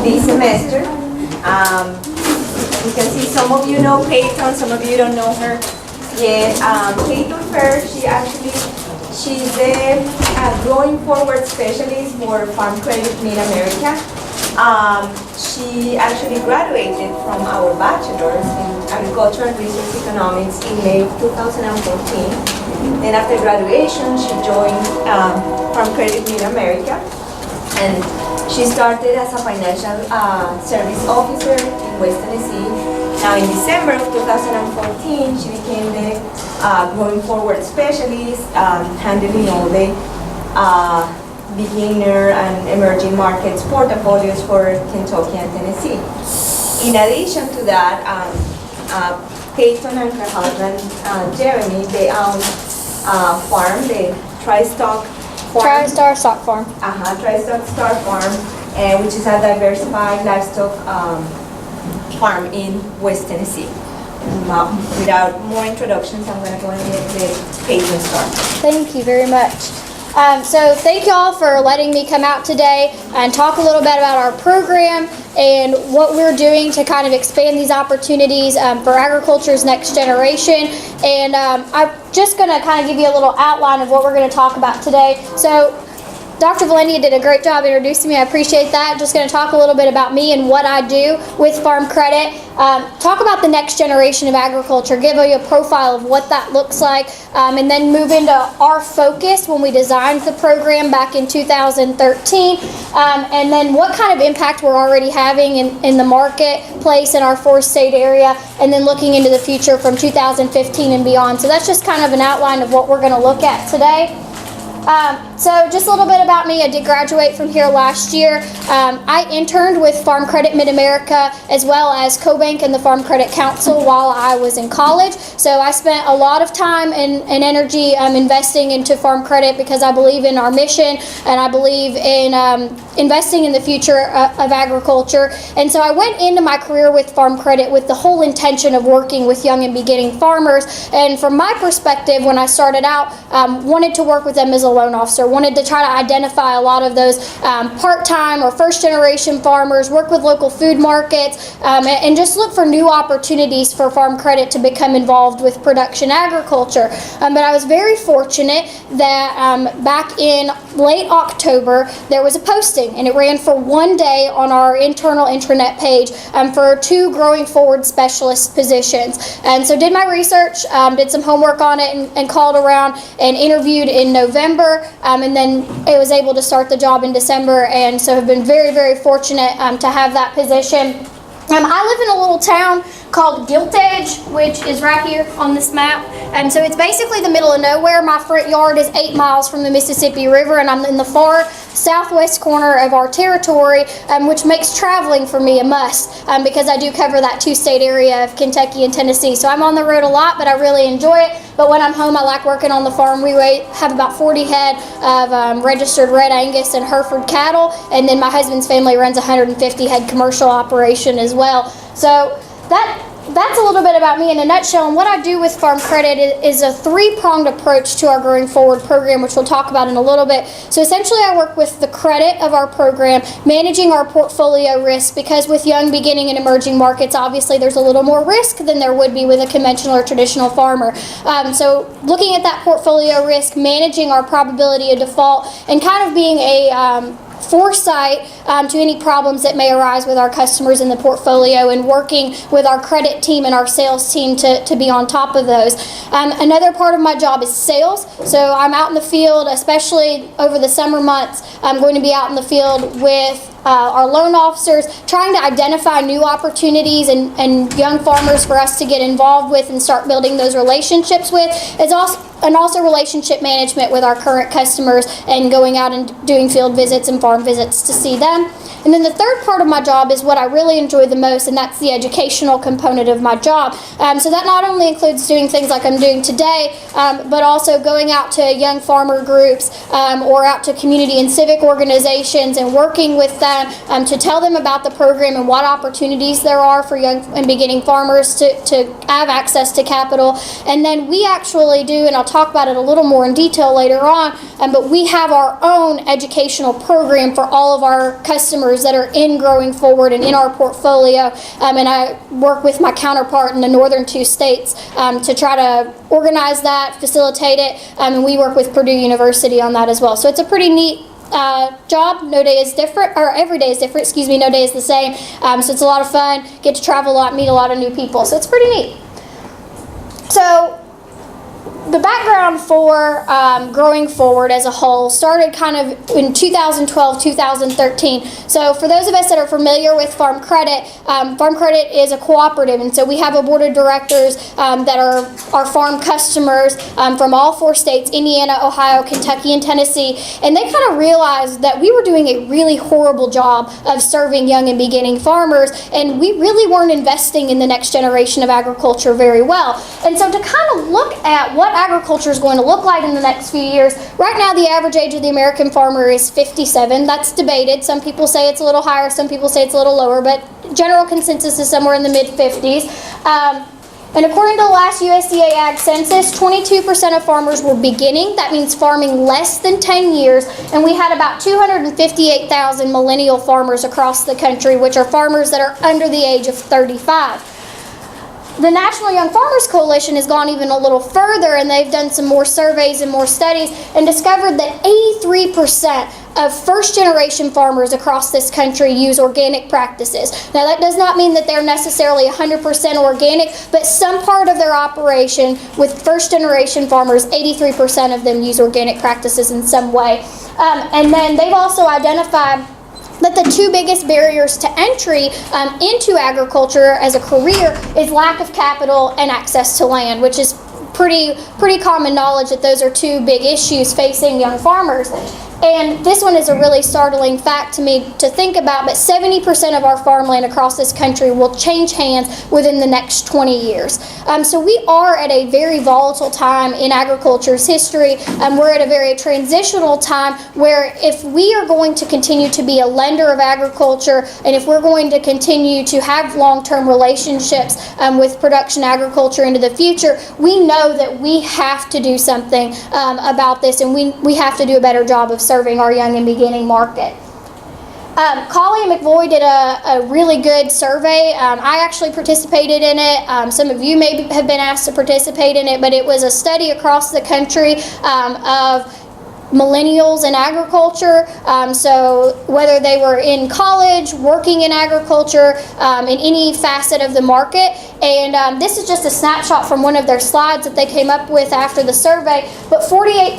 this semester. You can see some of you know Peyton, some of you don't know her yet. Peyton first, she's the growing forward specialist for Farm Credit Mid-America. She actually graduated from our bachelor's in Agriculture and Resource Economics in May of 2014. Then after graduation, she joined Farm Credit Mid-America, and she started as a financial service officer in West Tennessee. Now in December of 2014, she became the growing forward specialist, handling all the beginner and emerging markets portfolios for Kentucky and Tennessee. In addition to that, Peyton and her husband, Jeremy, they own a farm, the TriStar Farm. TriStar Stock Farm. TriStar Stock Farm, which is a diversified livestock farm in West Tennessee. Without more introductions, I'm going to go and let Peyton start. Thank you very much. So thank you all for letting me come out today and talk a little bit about our program and what we're doing to kind of expand these opportunities for agriculture's next generation. And I'm just going to kind of give you a little outline of what we're going to talk about today. So Dr. Valenia did a great job introducing me. I appreciate that. Just going to talk a little bit about me and what I do with Farm Credit. Talk about the next generation of agriculture, give you a profile of what that looks like, and then move into our focus when we designed the program back in 2013, and then what kind of impact we're already having in the marketplace in our 4-state area, and then looking into the future from 2015 and beyond. So that's just kind of an outline of what we're going to look at today. So just a little bit about me. I did graduate from here last year. I interned with Farm Credit Mid-America as well as CoBank and the Farm Credit Council while I was in college. So I spent a lot of time and energy investing into Farm Credit because I believe in our mission and I believe in investing in the future of agriculture. And so I went into my career with Farm Credit with the whole intention of working with young and beginning farmers. And from my perspective, when I started out, wanted to work with them as a loan officer, wanted to try to identify a lot of those part-time or first-generation farmers, work with local food markets, and just look for new opportunities for Farm Credit to become involved with production agriculture. But I was very fortunate that back in late October, there was a posting, and it ran for one day on our internal intranet page for 2 growing forward specialist positions. And so did my research, did some homework on it, and called around and interviewed in November, and then it was able to start the job in December, and so have been very, very fortunate to have that position. I live in a little town called Gilt Edge, which is right here on this map. And so it's basically the middle of nowhere. My front yard is 8 miles from the Mississippi River, and I'm in the far southwest corner of our territory, which makes traveling for me a must because I do cover that 2-state area of Kentucky and Tennessee. So I'm on the road a lot, but I really enjoy it. But when I'm home, I like working on the farm. We have about 40 head of registered Red Angus and Hereford cattle, and then my husband's family runs 150 head commercial operation as well. So that's a little bit about me in a nutshell, and what I do with Farm Credit is a 3-pronged approach to our Growing Forward program, which we'll talk about in a little bit. So essentially I work with the credit of our program, managing our portfolio risk, because with young, beginning, and emerging markets, obviously there's a little more risk than there would be with a conventional or traditional farmer. So looking at that portfolio risk, managing our probability of default, and kind of being a foresight to any problems that may arise with our customers in the portfolio, and working with our credit team and our sales team to be on top of those. Another part of my job is sales. So I'm out in the field, especially over the summer months. I'm going to be out in the field with our loan officers, trying to identify new opportunities and young farmers for us to get involved with and start building those relationships with. And also relationship management with our current customers and going out and doing field visits and farm visits to see them. And then the third part of my job is what I really enjoy the most, and that's the educational component of my job. So that not only includes doing things like I'm doing today, but also going out to young farmer groups or out to community and civic organizations and working with them to tell them about the program and what opportunities there are for young and beginning farmers to have access to capital. And then we actually do, and I'll talk about it a little more in detail later on, but we have our own educational program for all of our customers farmers that are in Growing Forward and in our portfolio. And I work with my counterpart in the northern two states to try to organize that, facilitate it, and we work with Purdue University on that as well. So it's a pretty neat job. No day is different, or every day is different, excuse me, no day is the same. So it's a lot of fun, get to travel a lot, meet a lot of new people. So it's pretty neat. So the background for Growing Forward as a whole started kind of in 2012, 2013. So for those of us that are familiar with Farm Credit is a cooperative, and so we have a board of directors that are our farm customers from all 4 states, Indiana, Ohio, Kentucky, and Tennessee, and they kind of realized that we were doing a really horrible job of serving young and beginning farmers, and we really weren't investing in the next generation of agriculture very well. And so to kind of look at what agriculture is going to look like in the next few years. Right now, the average age of the American farmer is 57. That's debated. Some people say it's a little higher, some people say it's a little lower, but general consensus is somewhere in the mid-50s. And according to the last USDA Ag Census, 22% of farmers were beginning. That means farming less than 10 years. And we had about 258,000 millennial farmers across the country, which are farmers that are under the age of 35. The National Young Farmers Coalition has gone even a little further, and they've done some more surveys and more studies and discovered that 83% of first-generation farmers across this country use organic practices. Now, that does not mean that they're necessarily 100% organic, but some part of their operation with first-generation farmers, 83% of them use organic practices in some way. And then they've also identified that the 2 biggest barriers to entry into agriculture as a career is lack of capital and access to land, which is pretty common knowledge that those are 2 big issues facing young farmers. And this one is a really startling fact to me to think about, but 70% of our farmland across this country will change hands within the next 20 years. So we are at a very volatile time in agriculture's history. We're at a very transitional time where if we are going to continue to be a lender of agriculture, and if we're going to continue to have long-term relationships with production agriculture into the future, we know that we have to do something about this, and we have to do a better job of serving our young and beginning market. Colley and McVoy did a really good survey. I actually participated in it. Some of you may have been asked to participate in it, but it was a study across the country of millennials in agriculture, so whether they were in college, working in agriculture, in any facet of the market. And this is just a snapshot from one of their slides that they came up with after the survey, but 48%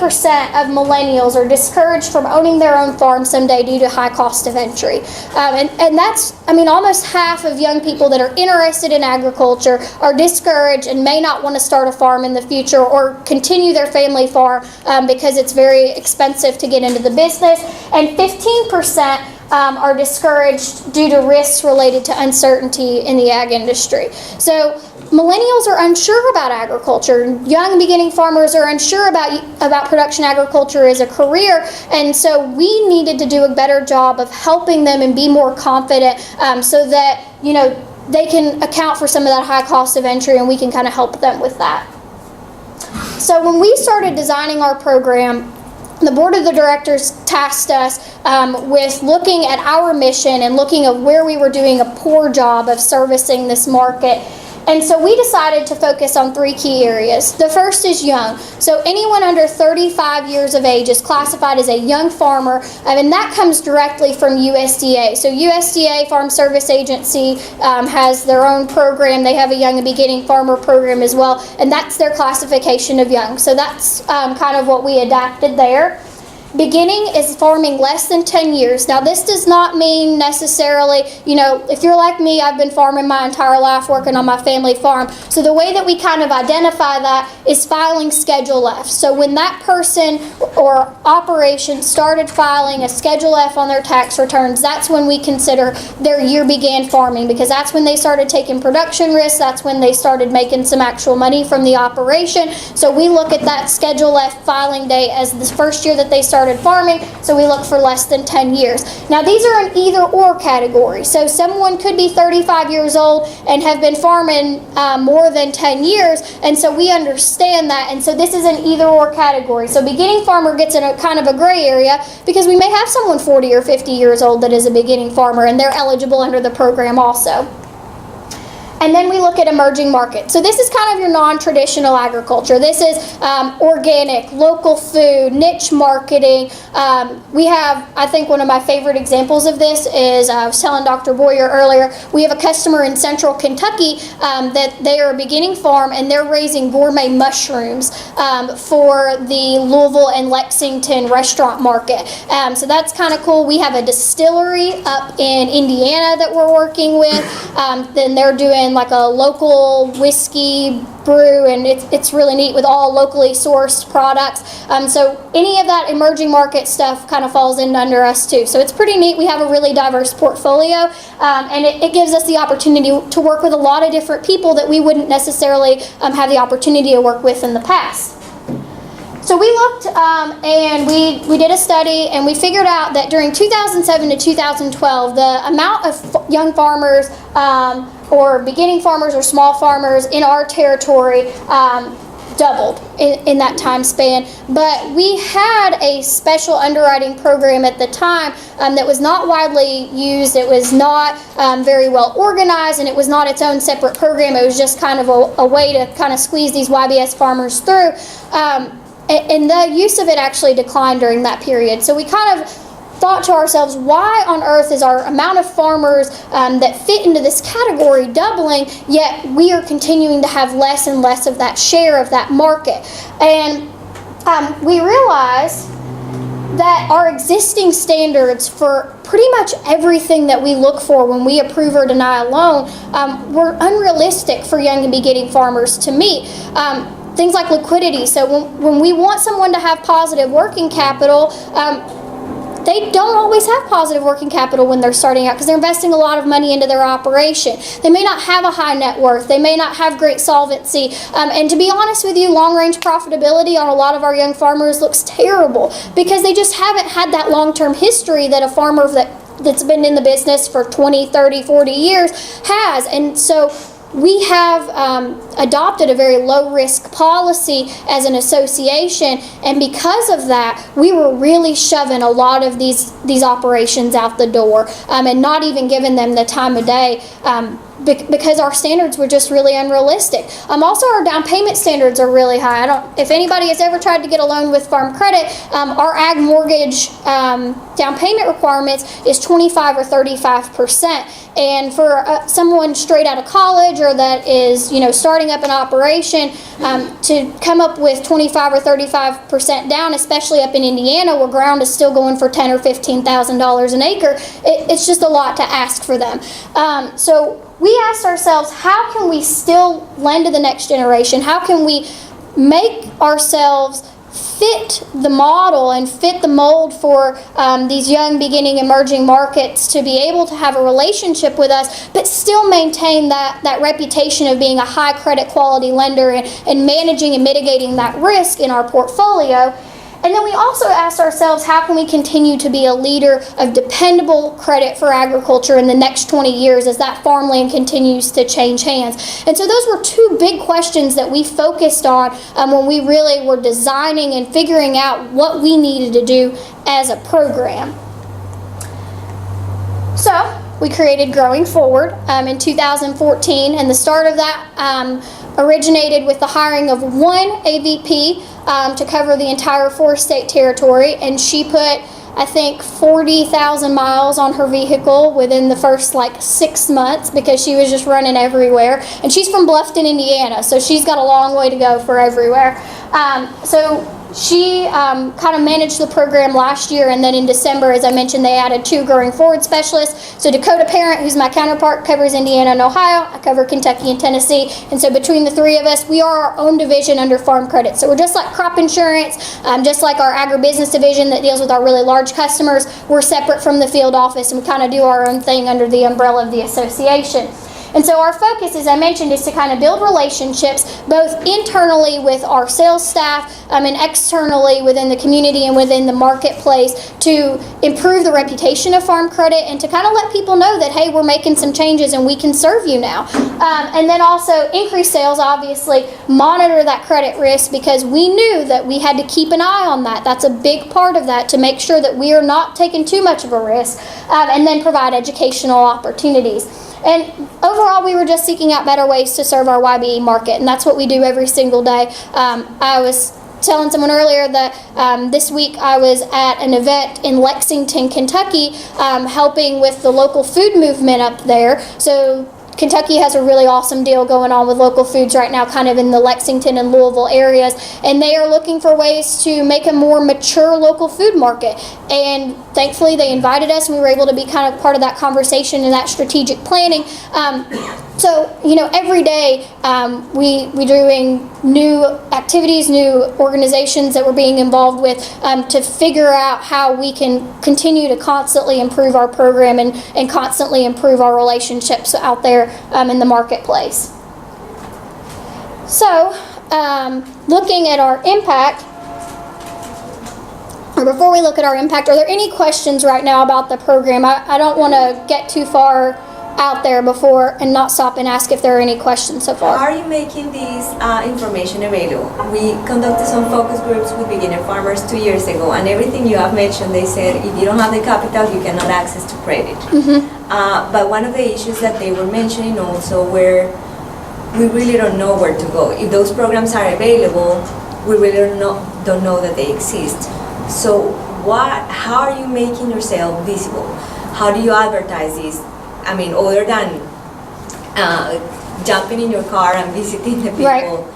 of millennials are discouraged from owning their own farm someday due to high cost of entry. And that's, almost half of young people that are interested in agriculture are discouraged and may not want to start a farm in the future or continue their family farm because it's very expensive to get into the business. And 15% are discouraged due to risks related to uncertainty in the ag industry. So millennials are unsure about agriculture. Young and beginning farmers are unsure about production agriculture as a career, and so we needed to do a better job of helping them and be more confident so that they can account for some of that high cost of entry, and we can kind of help them with that. So when we started designing our program, the board of the directors tasked us with looking at our mission and looking at where we were doing a poor job of servicing this market. And so we decided to focus on 3 key areas. The first is young. So anyone under 35 years of age is classified as a young farmer, and that comes directly from USDA. So USDA Farm Service Agency has their own program. They have a young and beginning farmer program as well, and that's their classification of young. So that's kind of what we adapted there. Beginning is farming less than 10 years. Now, this does not mean necessarily, if you're like me, I've been farming my entire life, working on my family farm. So the way that we kind of identify that is filing Schedule F. So when that person or operation started filing a Schedule F on their tax returns, that's when we consider their year began farming, because that's when they started taking production risks. That's when they started making some actual money from the operation. So we look at that Schedule F filing date as the first year that they started started farming, so we look for less than 10 years. Now these are an either or category, so someone could be 35 years old and have been farming more than 10 years, and so we understand that, and so this is an either or category. So beginning farmer gets in a kind of a gray area because we may have someone 40 or 50 years old that is a beginning farmer and they're eligible under the program also. And then we look at emerging markets. So this is kind of your non-traditional agriculture. This is organic, local food, niche marketing. We have, I think one of my favorite examples of this is, I was telling Dr. Boyer earlier, we have a customer in central Kentucky that they are a beginning farm and they're raising gourmet mushrooms for the Louisville and Lexington restaurant market. So that's kind of cool. We have a distillery up in Indiana that we're working with. Then they're doing like a local whiskey brew, and it's really neat with all locally sourced products. So any of that emerging market stuff kind of falls in under us too. So it's pretty neat. We have a really diverse portfolio, and it gives us the opportunity to work with a lot of different people that we wouldn't necessarily have the opportunity to work with in the past. So we looked and we did a study, and we figured out that during 2007 to 2012, the amount of young farmers or beginning farmers or small farmers in our territory doubled in that time span. But we had a special underwriting program at the time that was not widely used. It was not very well organized, and it was not its own separate program. It was just kind of a way to kind of squeeze these YBS farmers through. And the use of it actually declined during that period. So we kind of thought to ourselves, why on earth is our amount of farmers that fit into this category doubling, yet we are continuing to have less and less of that share of that market? And we realized that our existing standards for pretty much everything that we look for when we approve or deny a loan were unrealistic for young and beginning farmers to meet. Things like liquidity. So when we want someone to have positive working capital, they don't always have positive working capital when they're starting out because they're investing a lot of money into their operation. They may not have a high net worth. They may not have great solvency. And to be honest with you, long-range profitability on a lot of our young farmers looks terrible because they just haven't had that long-term history that a farmer that's been in the business for 20, 30, 40 years has. And so we have adopted a very low-risk policy as an association, and because of that, we were really shoving a lot of these operations out the door and not even giving them the time of day because our standards were just really unrealistic. Also, our down payment standards are really high. If anybody has ever tried to get a loan with Farm Credit, our ag mortgage down payment requirements is 25 or 35%. And for someone straight out of college or that is, starting up an operation, to come up with 25 or 35% down, especially up in Indiana where ground is still going for $10,000 or $15,000 an acre, it's just a lot to ask for them. So we asked ourselves, how can we still lend to the next generation? How can we make ourselves fit the model and fit the mold for these young, beginning, emerging markets to be able to have a relationship with us, but still maintain that reputation of being a high credit quality lender and managing and mitigating that risk in our portfolio? And then we also asked ourselves, how can we continue to be a leader of dependable credit for agriculture in the next 20 years as that farmland continues to change hands? And so those were two big questions that we focused on when we really were designing and figuring out what we needed to do as a program. So we created Growing Forward in 2014, and the start of that originated with the hiring of one AVP to cover the entire 4-state territory, and she put, I think, 40,000 miles on her vehicle within the first 6 months because she was just running everywhere. And she's from Bluffton, Indiana, so she's got a long way to go for everywhere. So she kind of managed the program last year, and then in December, as I mentioned, they added 2 Growing Forward specialists. So Dakota Parent, who's my counterpart, covers Indiana and Ohio. I cover Kentucky and Tennessee. And so between the 3 of us, we are our own division under Farm Credit. So we're just like crop insurance, just like our agribusiness division that deals with our really large customers. We're separate from the field office, and we kind of do our own thing under the umbrella of the association. And so our focus, as I mentioned, is to kind of build relationships both internally with our sales staff and externally within the community and within the marketplace to improve the reputation of Farm Credit and to kind of let people know that, hey, we're making some changes and we can serve you now. And then also increase sales, obviously, monitor that credit risk because we knew that we had to keep an eye on that. That's a big part of that to make sure that we are not taking too much of a risk, and then provide educational opportunities. And overall, we were just seeking out better ways to serve our YBE market, and that's what we do every single day. I was telling someone earlier that this week I was at an event in Lexington, Kentucky, helping with the local food movement up there. So Kentucky has a really awesome deal going on with local foods right now, kind of in the Lexington and Louisville areas, and they are looking for ways to make a more mature local food market. And thankfully, they invited us, and we were able to be kind of part of that conversation and that strategic planning. So, every day we're doing new activities, new organizations that we're being involved with to figure out how we can continue to constantly improve our program and constantly improve our relationships out there in the marketplace. So, looking at our impact, or before we look at our impact, are there any questions right now about the program? I don't want to get too far out there before and not stop and ask if there are any questions so far. How are you making this information available? We conducted some focus groups with beginner farmers 2 years ago, and everything you have mentioned, they said if you don't have the capital, you cannot access to credit. But one of the issues that they were mentioning also where we really don't know where to go. If those programs are available, we really don't know that they exist. So how are you making yourself visible? How do you advertise this? I mean, other than jumping in your car and visiting the people, Right.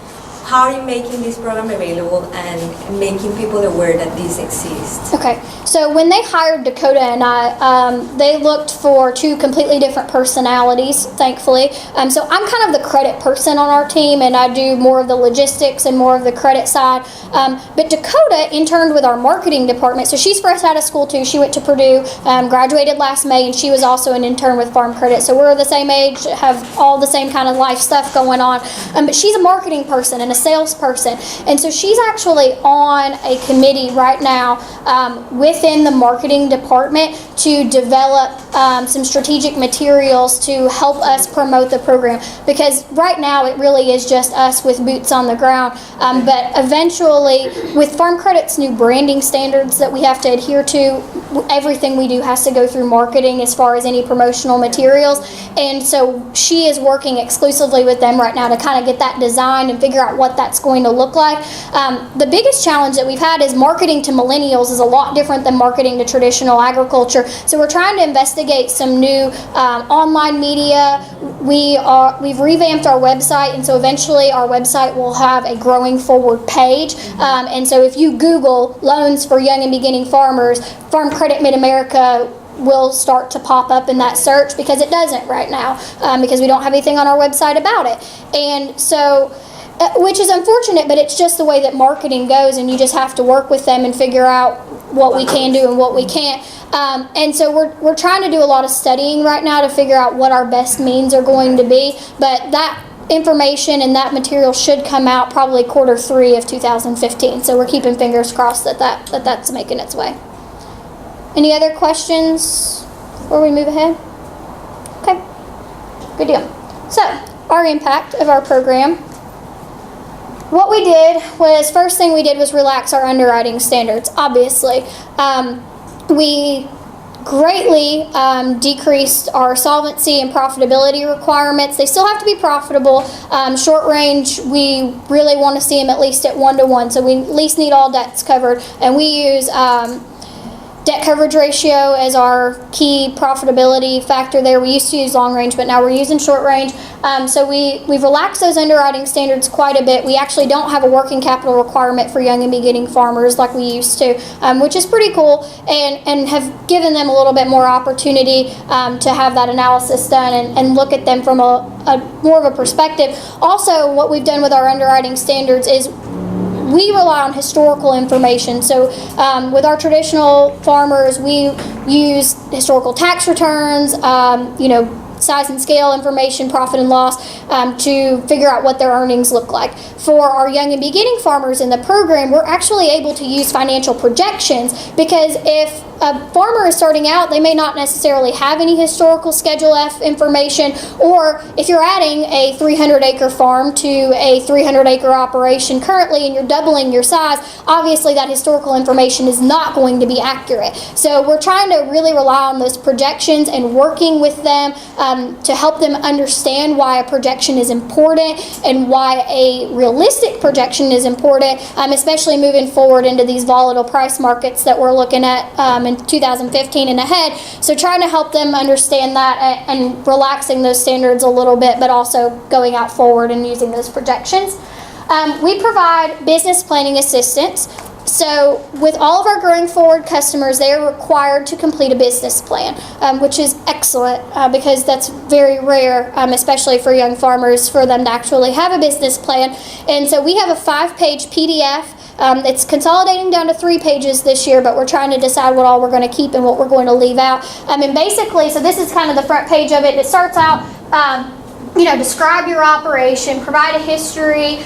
How are you making this program available and making people aware that this exists? Okay, so when they hired Dakota and I, they looked for two completely different personalities, thankfully. So I'm kind of the credit person on our team, and I do more of the logistics and more of the credit side. But Dakota interned with our marketing department, so she's fresh out of school too. She went to Purdue, graduated last May, and she was also an intern with Farm Credit. So we're the same age, have all the same kind of life stuff going on. But she's a marketing person and a salesperson, and so she's actually on a committee right now within the marketing department to develop some strategic materials to help us promote the program, because right now it really is just us with boots on the ground, but eventually with Farm Credit's new branding standards that we have to adhere to, everything we do has to go through marketing as far as any promotional materials, and so she is working exclusively with them right now to kind of get that designed and figure out what that's going to look like. The biggest challenge that we've had is marketing to millennials is a lot different than marketing to traditional agriculture. So we're trying to investigate some new online media. We've revamped our website, and so eventually our website will have a growing forward page. And so if you Google loans for young and beginning farmers, Farm Credit Mid-America will start to pop up in that search, because it doesn't right now, because we don't have anything on our website about it. And so which is unfortunate, but it's just the way that marketing goes, and you just have to work with them and figure out what we can do and what we can't. And so we're trying to do a lot of studying right now to figure out what our best means are going to be, but that information and that material should come out probably Q3 of 2015. So we're keeping fingers crossed that's making its way. Any other questions before we move ahead? Okay, good deal. So our impact of our program. What we did was, first thing we did was relax our underwriting standards, obviously. We greatly decreased our solvency and profitability requirements. They still have to be profitable. Short range, we really want to see them at least at 1-to-1, so we at least need all debts covered. And we use debt coverage ratio as our key profitability factor there. We used to use long range, but now we're using short range. So we've relaxed those underwriting standards quite a bit. We actually don't have a working capital requirement for young and beginning farmers like we used to, which is pretty cool, and have given them a little bit more opportunity to have that analysis done and look at them from a more of a perspective. Also, what we've done with our underwriting standards is we rely on historical information. So with our traditional farmers, we use historical tax returns, size and scale information, profit and loss, to figure out what their earnings look like. For our young and beginning farmers in the program, we're actually able to use financial projections, because if a farmer is starting out, they may not necessarily have any historical Schedule F information, or if you're adding a 300-acre farm to a 300-acre operation currently and you're doubling your size, obviously that historical information is not going to be accurate. So we're trying to really rely on those projections and working with them to help them understand why a projection is important and why a realistic projection is important, especially moving forward into these volatile price markets that we're looking at in 2015 and ahead. So trying to help them understand that and relaxing those standards a little bit, but also going out forward and using those projections. We provide business planning assistance. So with all of our Growing Forward customers, they are required to complete a business plan, which is excellent because that's very rare, especially for young farmers, for them to actually have a business plan. And so we have a 5-page PDF. It's consolidating down to 3 pages this year, but we're trying to decide what all we're going to keep and what we're going to leave out. And basically, so this is kind of the front page of it. It starts out, describe your operation, provide a history,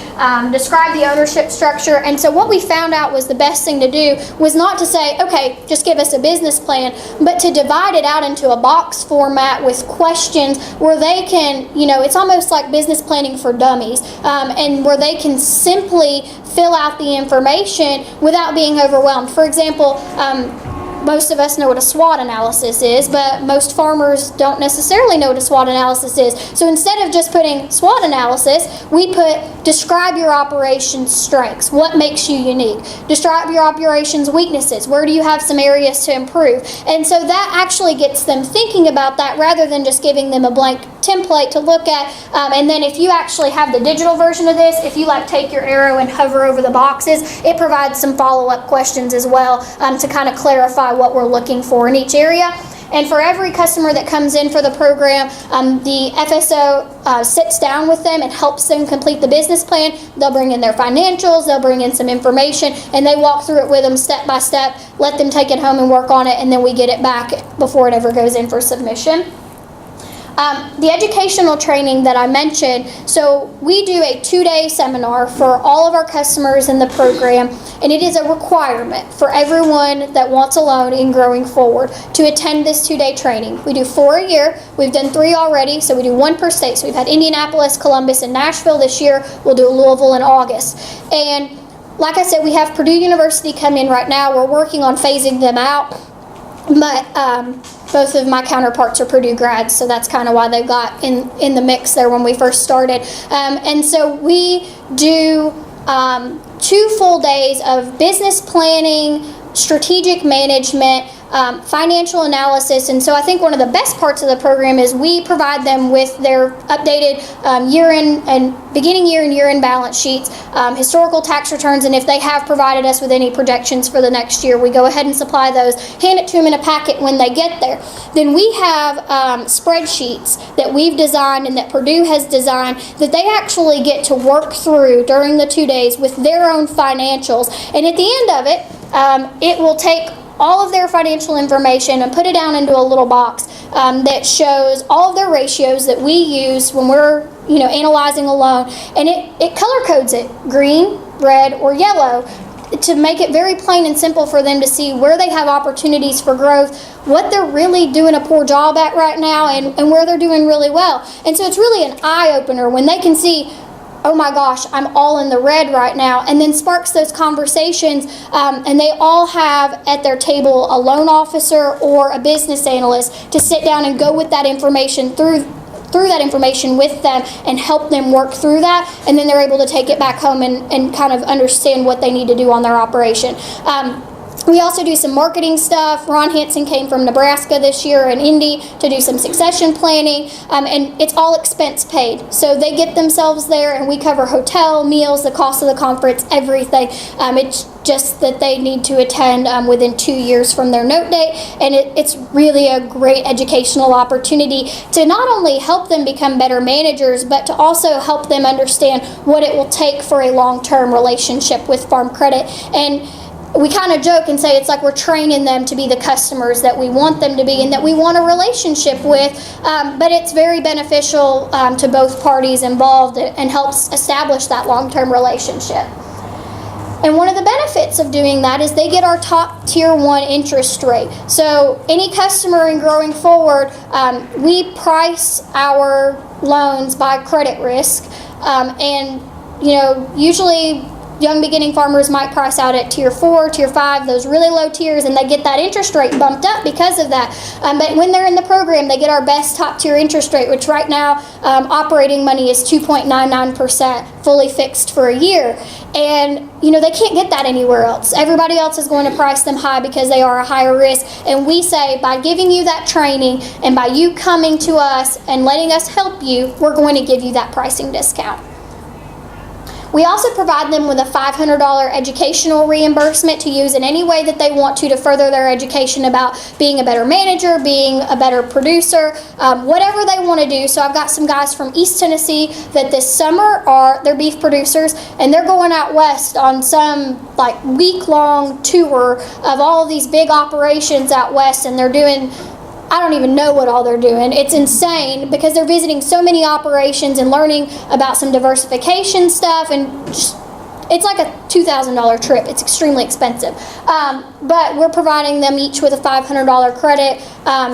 describe the ownership structure. And so what we found out was the best thing to do was not to say, okay, just give us a business plan, but to divide it out into a box format with questions where they can, it's almost like business planning for dummies, and where they can simply fill out the information without being overwhelmed. For example, most of us know what a SWOT analysis is, but most farmers don't necessarily know what a SWOT analysis is. So instead of just putting SWOT analysis, we put describe your operation's strengths. What makes you unique? Describe your operation's weaknesses. Where do you have some areas to improve? And so that actually gets them thinking about that rather than just giving them a blank template to look at. And then if you actually have the digital version of this, if you take your arrow and hover over the boxes, it provides some follow-up questions as well to kind of clarify what we're looking for in each area. And for every customer that comes in for the program, the FSO sits down with them and helps them complete the business plan. They'll bring in their financials, they'll bring in some information, and they walk through it with them step by step, let them take it home and work on it, and then we get it back before it ever goes in for submission. The educational training that I mentioned, so we do a 2-day seminar for all of our customers in the program, and it is a requirement for everyone that wants a loan in Growing Forward to attend this 2-day training. We do 4 a year. We've done 3 already, so we do 1 per state. So we've had Indianapolis, Columbus, and Nashville this year. We'll do Louisville in August. And like I said, we have Purdue University come in right now. We're working on phasing them out, but both of my counterparts are Purdue grads, so that's kind of why they got in the mix there when we first started. And so we do 2 full days of business planning, strategic management, financial analysis. And so I think one of the best parts of the program is we provide them with their updated year-end and beginning year and year-end balance sheets, historical tax returns, and if they have provided us with any projections for the next year, we go ahead and supply those, hand it to them in a packet when they get there. Then we have spreadsheets that we've designed and that Purdue has designed that they actually get to work through during the 2 days with their own financials. And at the end of it, it will take all of their financial information and put it down into a little box that shows all of their ratios that we use when we're analyzing a loan, and it color codes it green, red, or yellow to make it very plain and simple for them to see where they have opportunities for growth, what they're really doing a poor job at right now, and where they're doing really well. And so it's really an eye-opener when they can see, oh my gosh, I'm all in the red right now, and then sparks those conversations, and they all have at their table a loan officer or a business analyst to sit down and go with that information through that information with them and help them work through that, and then they're able to take it back home and kind of understand what they need to do on their operation. We also do some marketing stuff. Ron Hansen came from Nebraska this year and Indy to do some succession planning, and it's all expense paid. So they get themselves there, and we cover hotel, meals, the cost of the conference, everything. It's just that they need to attend within 2 years from their note date, and it's really a great educational opportunity to not only help them become better managers, but to also help them understand what it will take for a long-term relationship with Farm Credit. And we kind of joke and say it's like we're training them to be the customers that we want them to be and that we want a relationship with, but it's very beneficial to both parties involved and helps establish that long-term relationship. And one of the benefits of doing that is they get our top tier 1 interest rate. So any customer in Growing Forward, we price our loans by credit risk, and usually young beginning farmers might price out at tier 4, tier 5, those really low tiers, and they get that interest rate bumped up because of that. But when they're in the program, they get our best top tier interest rate, which right now operating money is 2.99%, fully fixed for a year. And they can't get that anywhere else. Everybody else is going to price them high because they are a higher risk. And we say by giving you that training and by you coming to us and letting us help you, we're going to give you that pricing discount. We also provide them with a $500 educational reimbursement to use in any way that they want to further their education about being a better manager, being a better producer, whatever they want to do. So I've got some guys from East Tennessee that this summer they're beef producers, and they're going out west on some week-long tour of all of these big operations out west, and they're doing, I don't even know what all they're doing. It's insane because they're visiting so many operations and learning about some diversification stuff, and it's like a $2,000 trip. It's extremely expensive. But we're providing them each with a $500 credit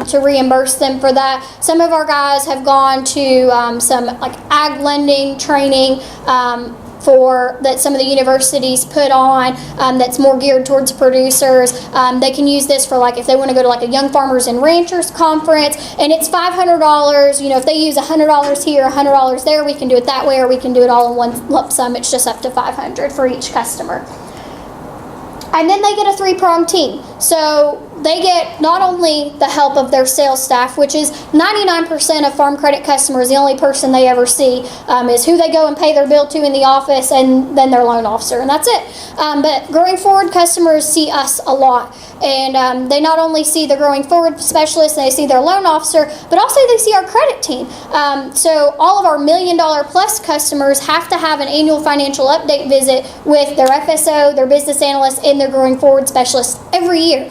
to reimburse them for that. Some of our guys have gone to some ag lending training that some of the universities put on, that's more geared towards producers. They can use this for if they want to go to a Young Farmers and Ranchers conference, and it's $500. If they use $100 here, $100 there, we can do it that way, or we can do it all in one lump sum. It's just up to $500 for each customer. And then they get a 3-pronged team. So they get not only the help of their sales staff, which is 99% of Farm Credit customers, the only person they ever see is who they go and pay their bill to in the office, and then their loan officer, and that's it. But Growing Forward customers see us a lot. And they not only see the Growing Forward specialist, they see their loan officer, but also they see our credit team. So all of our $1 million plus customers have to have an annual financial update visit with their FSO, their business analyst, and their Growing Forward specialist every year.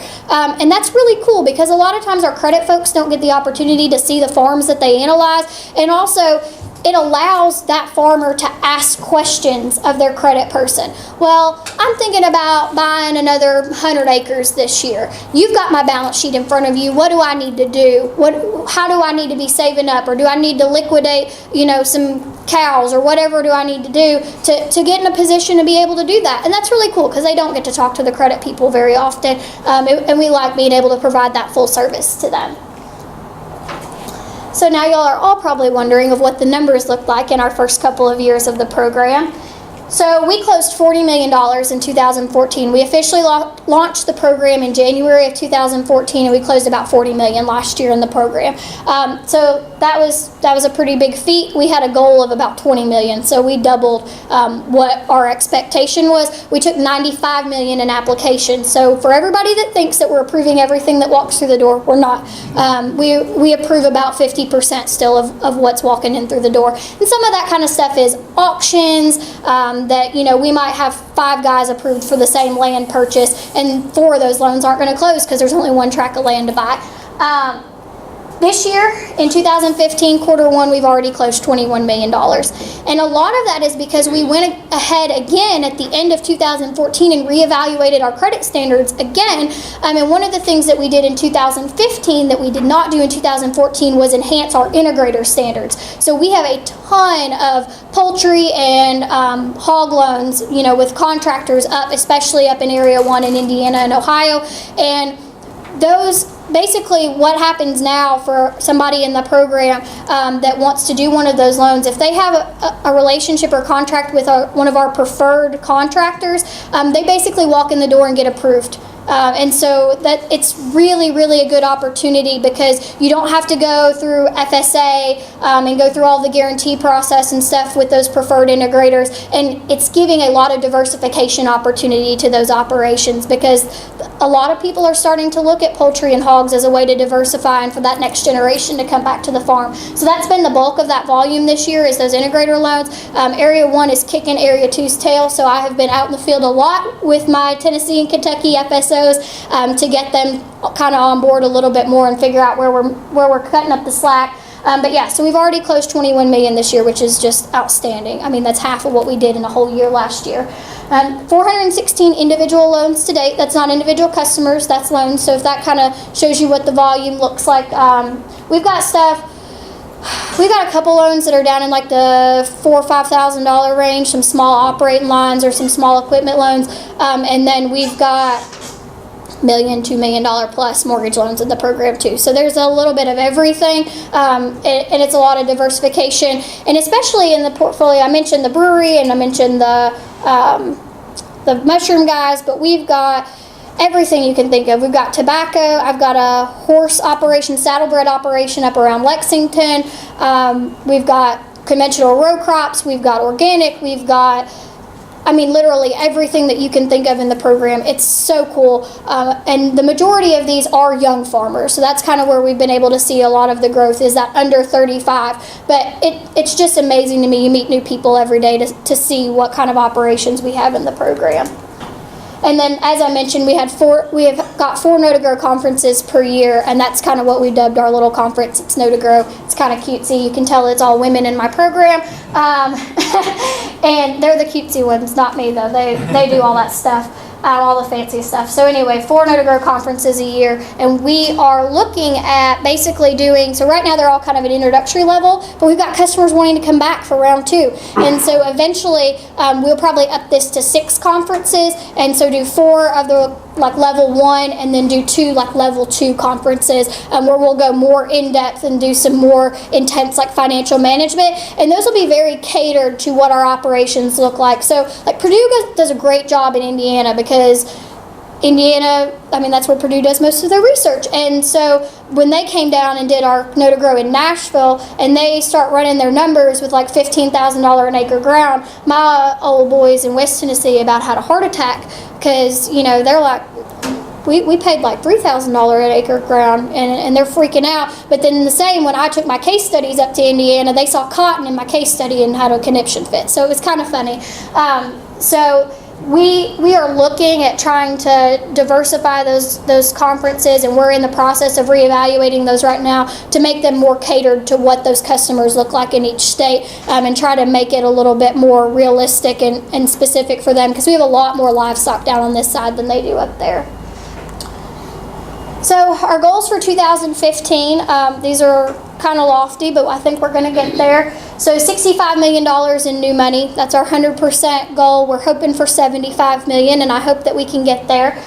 And that's really cool because a lot of times our credit folks don't get the opportunity to see the farms that they analyze, and also it allows that farmer to ask questions of their credit person. Well, I'm thinking about buying another 100 acres this year. You've got my balance sheet in front of you. What do I need to do? How do I need to be saving up? Or do I need to liquidate, some cows, or whatever do I need to do to get in a position to be able to do that? And that's really cool because they don't get to talk to the credit people very often. And we like being able to provide that full service to them. So now y'all are all probably wondering of what the numbers look like in our first couple of years of the program. So we closed $40 million in 2014. We officially launched the program in January of 2014, and we closed about $40 million last year in the program. So that was a pretty big feat. We had a goal of about $20 million, so we doubled what our expectation was. We took $95 million in applications. So for everybody that thinks that we're approving everything that walks through the door, we're not. We approve about 50% still of what's walking in through the door. And some of that kind of stuff is auctions, that we might have 5 guys approved for the same land purchase, and 4 of those loans aren't going to close because there's only 1 tract of land to buy. This year, in 2015, quarter 1, we've already closed $21 million. And a lot of that is because we went ahead again at the end of 2014 and reevaluated our credit standards again. And one of the things that we did in 2015 that we did not do in 2014 was enhance our integrator standards. So we have a ton of poultry and hog loans, with contractors up, especially up in Area 1 in Indiana and Ohio. And those basically what happens now for somebody in the program that wants to do one of those loans, if they have a relationship or contract with one of our preferred contractors, they basically walk in the door and get approved And so that it's really, really a good opportunity because you don't have to go through FSA and go through all the guarantee process and stuff with those preferred integrators. And it's giving a lot of diversification opportunity to those operations because a lot of people are starting to look at poultry and hogs as a way to diversify and for that next generation to come back to the farm. So that's been the bulk of that volume this year is those integrator loans. Area 1 is kicking Area 2's tail, so I have been out in the field a lot with my Tennessee and Kentucky FSOs to get them kind of on board a little bit more and figure out where we're cutting up the slack. But yeah, so we've already closed 21 million this year, which is just outstanding. I mean, that's half of what we did in a whole year last year. 416 individual loans to date. That's not individual customers, that's loans. So if that kind of shows you what the volume looks like, we've got a couple loans that are down in like the $4,000 or $5,000 range, some small operating lines or some small equipment loans, and then we've got $1 million, $2 million plus mortgage loans in the program too. So there's a little bit of everything, and it's a lot of diversification. And especially in the portfolio, I mentioned the brewery and I mentioned the mushroom guys, but we've got everything you can think of. We've got tobacco. I've got a horse operation, saddlebred operation up around Lexington. We've got conventional row crops. We've got organic. We've got, I mean, literally everything that you can think of in the program. It's so cool. And the majority of these are young farmers. So that's kind of where we've been able to see a lot of the growth is that under 35. But it's just amazing to me. You meet new people every day to see what kind of operations we have in the program. And then, as I mentioned, we have got 4 Know to Grow conferences per year, and that's kind of what we dubbed our little conference. It's Know to Grow. It's kind of cutesy. You can tell it's all women in my program, and they're the cutesy ones, not me though. They do all that stuff, all the fancy stuff. So anyway, 4 Know to Grow conferences a year, and we are looking at basically doing. So right now they're all kind of at introductory level, but we've got customers wanting to come back for round 2, and so eventually we'll probably up this to 6 conferences, and so do 4 of the like level 1 and then do 2 like level 2 conferences where we'll go more in depth and do some more intense like financial management, and those will be very catered to what our operations look like. So like Purdue does a great job in Indiana because Indiana, I mean, that's where Purdue does most of their research. And so when they came down and did our Know to Grow in Nashville and they start running their numbers with like $15,000 an acre ground, my old boys in West Tennessee about had a heart attack because, you know, they're like, we paid like $3,000 an acre ground and they're freaking out. But then the same, when I took my case studies up to Indiana, they saw cotton in my case study and had a conniption fit. So it was kind of funny. So we are looking at trying to diversify those conferences, and we're in the process of reevaluating those right now to make them more catered to what those customers look like in each state, and try to make it a little bit more realistic and specific for them because we have a lot more livestock down on this side than they do up there. So our goals for 2015, these are kind of lofty, but I think we're going to get there. So $65 million in new money, that's our 100% goal. We're hoping for $75 million, and I hope that we can get there.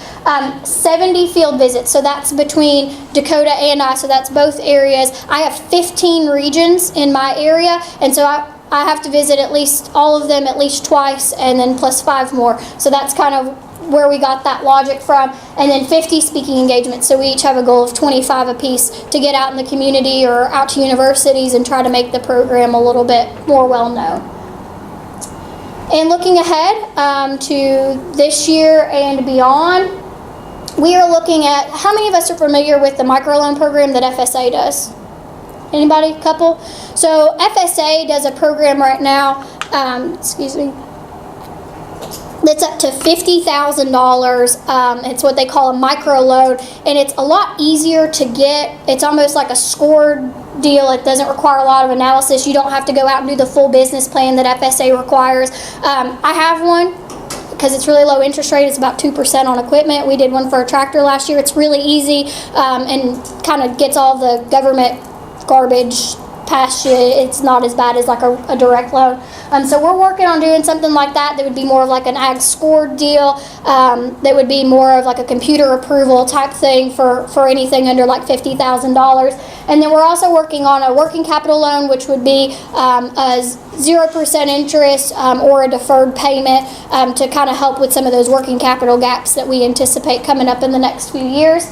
70 field visits, so that's between Dakota and I, so that's both areas. I have 15 regions in my area, and so I have to visit at least all of them at least twice, and then plus 5 more. So that's kind of where we got that logic from. And then 50 speaking engagements, so we each have a goal of 25 apiece to get out in the community or out to universities and try to make the program a little bit more well known. And looking ahead to this year and beyond, we are looking at, how many of us are familiar with the microloan program that FSA does? Anybody? Couple? So FSA does a program right now, that's up to $50,000. It's what they call a microloan, and it's a lot easier to get. It's almost like a scored deal. It doesn't require a lot of analysis. You don't have to go out and do the full business plan that FSA requires. I have one because it's really low interest rate. It's about 2% on equipment. We did one for a tractor last year. It's really easy and kind of gets all the government garbage past you, it's not as bad as like a direct loan. So we're working on doing something like that would be more of like an ag scored deal, that would be more of like a computer approval type thing for anything under like $50,000. And then we're also working on a working capital loan, which would be a 0% interest or a deferred payment to kind of help with some of those working capital gaps that we anticipate coming up in the next few years.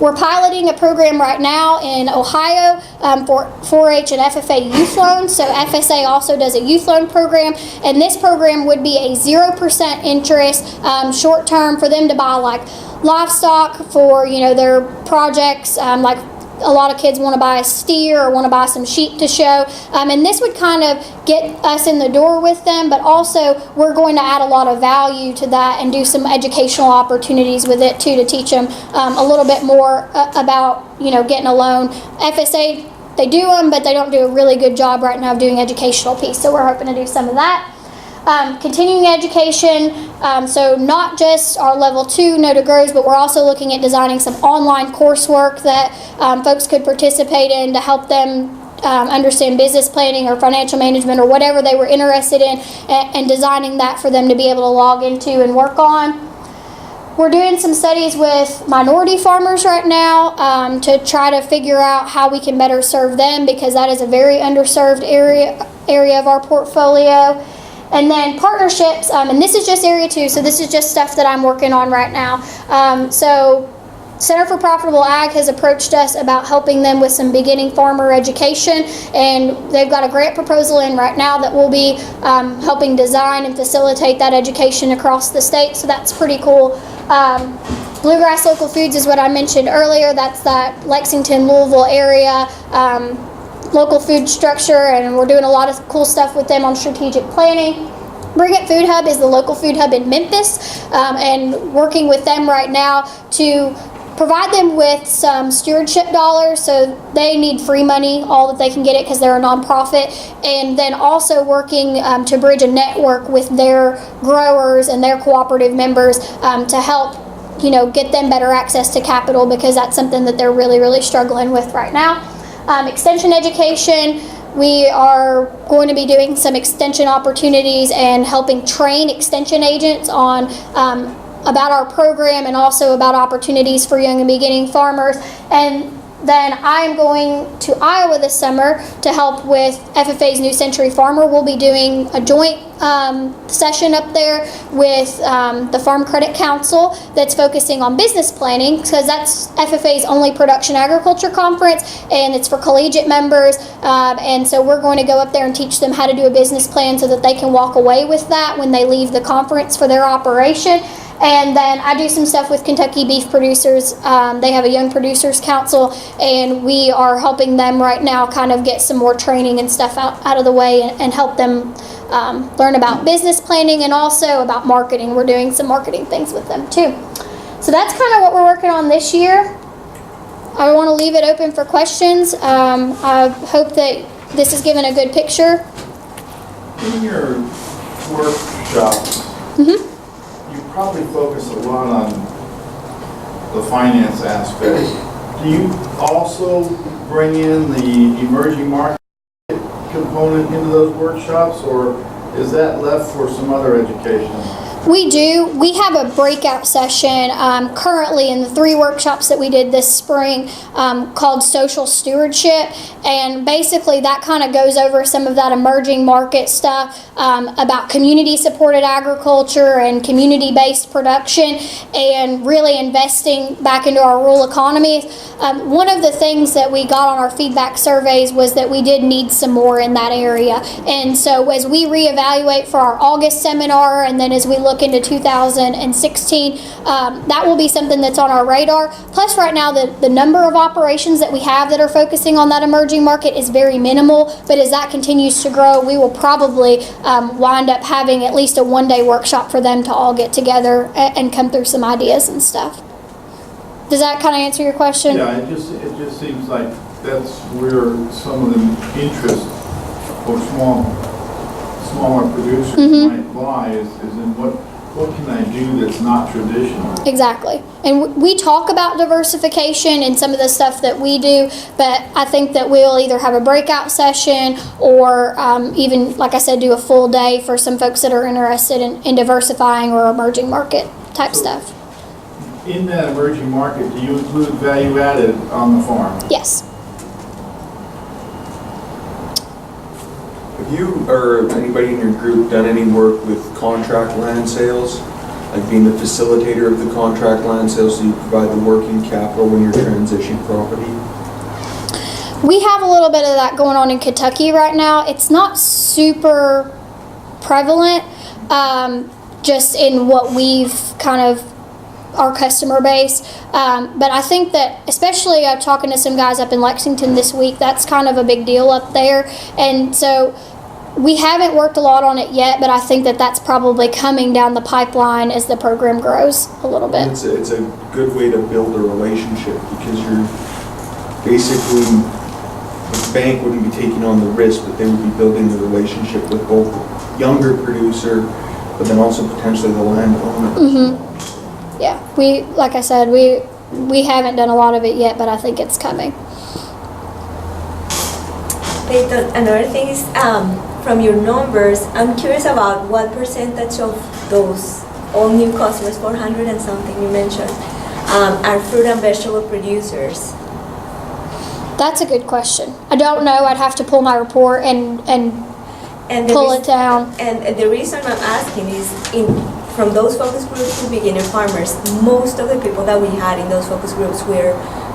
We're piloting a program right now in Ohio for 4-H and FFA youth loans. So FSA also does a youth loan program, and this program would be a 0% interest, short term, for them to buy like livestock for their projects, like a lot of kids want to buy a steer or want to buy some sheep to show, and this would kind of get us in the door with them, but also we're going to add a lot of value to that and do some educational opportunities with it too, to teach them a little bit more about getting a loan. FSA, they do them, but they don't do a really good job right now of doing educational piece, so we're hoping to do some of that. Continuing education, so not just our level 2 No to Grows, but we're also looking at designing some online coursework that folks could participate in to help them understand business planning or financial management or whatever they were interested in, and designing that for them to be able to log into and work on. We're doing some studies with minority farmers right now to try to figure out how we can better serve them, because that is a very underserved area of our portfolio. And then partnerships, and this is just area 2, so this is just stuff that I'm working on right now. So Center for Profitable Ag has approached us about helping them with some beginning farmer education, and they've got a grant proposal in right now that will be helping design and facilitate that education across the state, so that's pretty cool. Bluegrass Local Foods is what I mentioned earlier. That's that Lexington, Louisville area local food structure, and we're doing a lot of cool stuff with them on strategic planning. Bring It Food Hub is the local food hub in Memphis, and working with them right now to provide them with some stewardship dollars, so they need free money, all that they can get it because they're a nonprofit, and then also working to bridge a network with their growers and their cooperative members to help get them better access to capital, because that's something that they're really struggling with right now. Extension education, we are going to be doing some extension opportunities and helping train extension agents on about our program, and also about opportunities for young and beginning farmers. And then I'm going to Iowa this summer to help with FFA's New Century Farmer. We'll be doing a joint session up there with the Farm Credit Council that's focusing on business planning, because that's FFA's only production agriculture conference, and it's for collegiate members. And so we're going to go up there and teach them how to do a business plan so that they can walk away with that when they leave the conference for their operation. And then I do some stuff with Kentucky beef producers. They have a Young Producers Council, and we are helping them right now kind of get some more training and stuff out of the way, and help them learn about business planning and also about marketing. We're doing some marketing things with them too. So that's kind of what we're working on this year. I want to leave it open for questions. I hope that this has given a good picture. In your workshops, you probably focus a lot on the finance aspect. Do you also bring in the emerging market component into those workshops, or is that left for some other education? We do. We have a breakout session currently in the 3 workshops that we did this spring called Social Stewardship, and basically that kind of goes over some of that emerging market stuff about community-supported agriculture and community-based production, and really investing back into our rural economy. One of the things that we got on our feedback surveys was that we did need some more in that area, and so as we reevaluate for our August seminar, and then as we look into 2016, that will be something that's on our radar. Plus right now the number of operations that we have that are focusing on that emerging market is very minimal, but as that continues to grow, we will probably wind up having at least a 1-day workshop for them to all get together and come through some ideas and stuff. Does that kind of answer your question? Yeah, it just seems like that's where some of the interest for smaller producers might lie, is in what what can I do that's not traditional? Exactly. And we talk about diversification and some of the stuff that we do, but I think that we'll either have a breakout session or even, like I said, do a full day for some folks that are interested in diversifying or emerging market type stuff. In that emerging market, do you include value added on the farm? Yes. Have you or anybody in your group done any work with contract land sales? Like being the facilitator of the contract land sales, so you provide the working capital when you're transitioning property? We have a little bit of that going on in Kentucky right now. It's not super prevalent, just in what we've kind of, our customer base. But I think that, especially I'm talking to some guys up in Lexington this week, that's kind of a big deal up there. And so we haven't worked a lot on it yet, but I think that that's probably coming down the pipeline as the program grows a little bit. It's a good way to build a relationship, because you're basically, the bank wouldn't be taking on the risk, but they would be building the relationship with both the younger producer, but then also potentially the landowner. Mm-hmm. Yeah, like I said, we haven't done a lot of it yet, but I think it's coming. Peyton, another thing is, from your numbers, I'm curious about what percentage of those all new customers, 400 and something you mentioned, are fruit and vegetable producers. That's a good question. I don't know. I'd have to pull my report and pull it down. And the reason I'm asking is, from those focus groups to beginner farmers, most of the people that we had in those focus groups were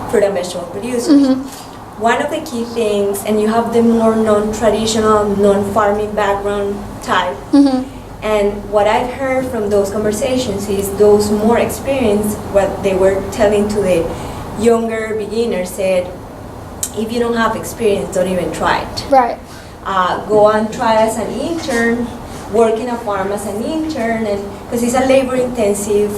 fruit and vegetable producers. Mm-hmm. One of the key things, and you have the more non-traditional, non-farming background type, Mm-hmm. and what I've heard from those conversations is those more experienced, what they were telling to the younger beginners said, if you don't have experience, don't even try it. Right. Go and try as an intern, work in a farm as an intern, and because it's a labor-intensive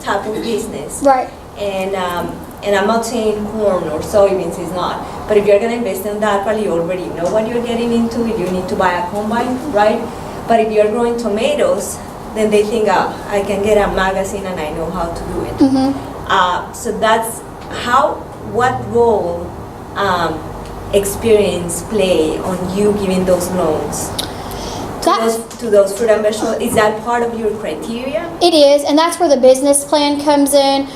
type of business. Right. And I'm not saying corn or soybeans is not, but if you're going to invest in that, well, you already know what you're getting into. You need to buy a combine, right? But if you're growing tomatoes, then they think, I can get a magazine and I know how to do it. Mm-hmm. So that's what role experience play on you giving those loans to those fruit and vegetables? Is that part of your criteria? It is, and that's where the business plan comes in.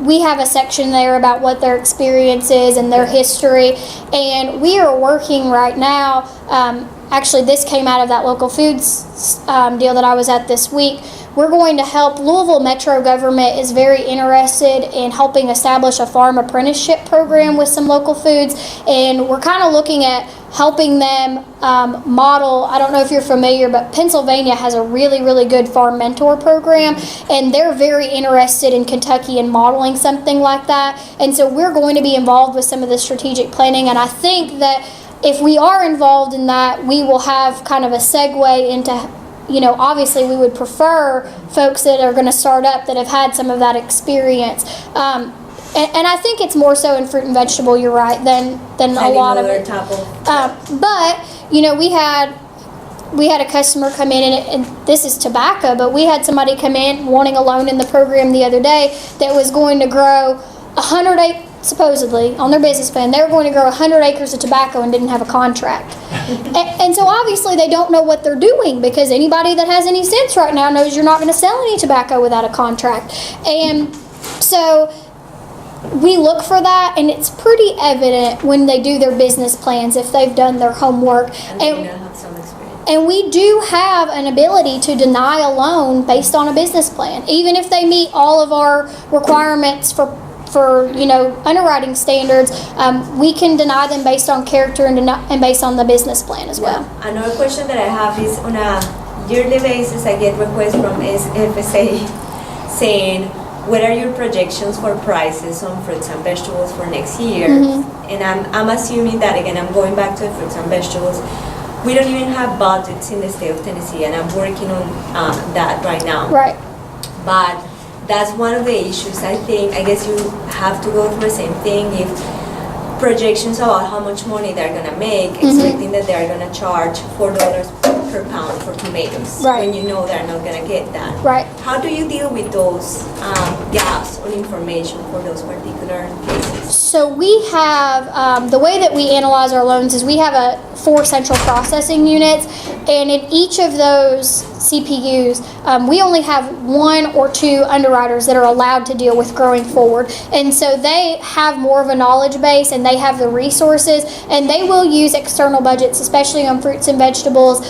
We have a section there about what their experience is and their history, and we are working right now. Actually, this came out of that local foods deal that I was at this week. We're going to help, Louisville Metro government is very interested in helping establish a farm apprenticeship program with some local foods, and we're kind of looking at helping them model. I don't know if you're familiar, but Pennsylvania has a really, really good farm mentor program, and they're very interested in Kentucky in modeling something like that. And so we're going to be involved with some of the strategic planning, and I think that if we are involved in that, we will have kind of a segue into, obviously we would prefer folks that are going to start up that have had some of that experience. And I think it's more so in fruit and vegetable, you're right, than a lot of it. But, we had a customer come in, and this is tobacco, but we had somebody come in wanting a loan in the program the other day that was going to grow 100 acres, supposedly, on their business plan. They were going to grow 100 acres of tobacco and didn't have a contract. and so obviously they don't know what they're doing, because anybody that has any sense right now knows you're not going to sell any tobacco without a contract. And so we look for that, and it's pretty evident when they do their business plans if they've done their homework. And we do have an ability to deny a loan based on a business plan, even if they meet all of our requirements for underwriting standards. We can deny them based on character and based on the business plan as well. Another question that I have is, on a yearly basis, I get requests from FSA saying, what are your projections for prices on fruits and vegetables for next year? Mm-hmm. And I'm assuming that, again, I'm going back to fruits and vegetables. We don't even have budgets in the state of Tennessee, and I'm working on that right now. Right. But that's one of the issues. I guess you have to go through the same thing. If projections about how much money they're going to make, expecting that they're going to charge $4 per pound for tomatoes. Right. When you know they're not gonna get that. Right. How do you deal with those gaps on information for those particular cases? So we have, the way that we analyze our loans is we have 4 central processing units, and in each of those CPUs, we only have 1 or 2 underwriters that are allowed to deal with growing forward. And so they have more of a knowledge base, and they have the resources, and they will use external budgets, especially on fruits and vegetables,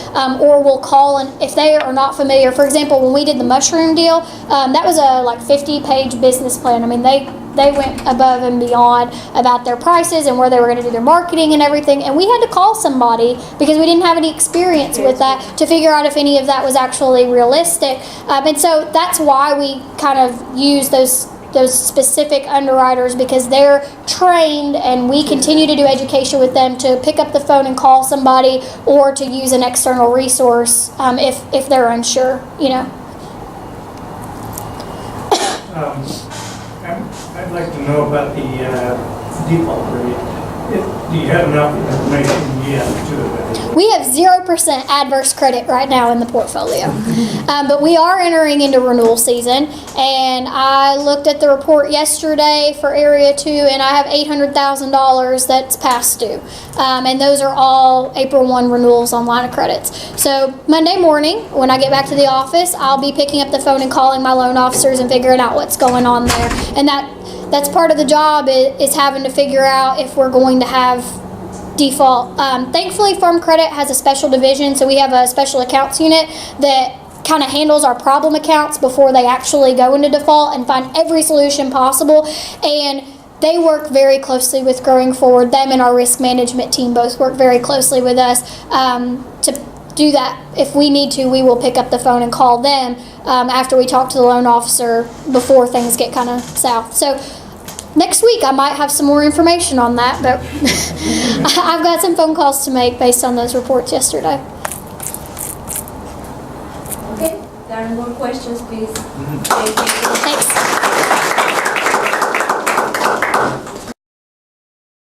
or will call, and if they are not familiar, for example, when we did the mushroom deal, that was a 50-page business plan. I mean, they went above and beyond about their prices and where they were going to do their marketing and everything. And we had to call somebody because we didn't have any experience with that to figure out if any of that was actually realistic. And so that's why we kind of use those specific underwriters, because they're trained, and we continue to do education with them to pick up the phone and call somebody, or to use an external resource if they're unsure, you know. I'd like to know about the default rate. Do you have enough information yet to evaluate? We have 0% adverse credit right now in the portfolio. But we are entering into renewal season, and I looked at the report yesterday for Area 2, and I have $800,000 that's past due. And those are all April 1 renewals on line of credits. So Monday morning, when I get back to the office, I'll be picking up the phone and calling my loan officers and figuring out what's going on there. And that's part of the job, is having to figure out if we're going to have default. Thankfully, Farm Credit has a special division, so we have a special accounts unit that kind of handles our problem accounts before they actually go into default, and find every solution possible. And they work very closely with Growing Forward. Them and our risk management team both work very closely with us to do that. If we need to, we will pick up the phone and call them after we talk to the loan officer before things get kind of south. So next week I might have some more information on that, but I've got some phone calls to make based on those reports yesterday. Okay, there are more questions, please. Thanks.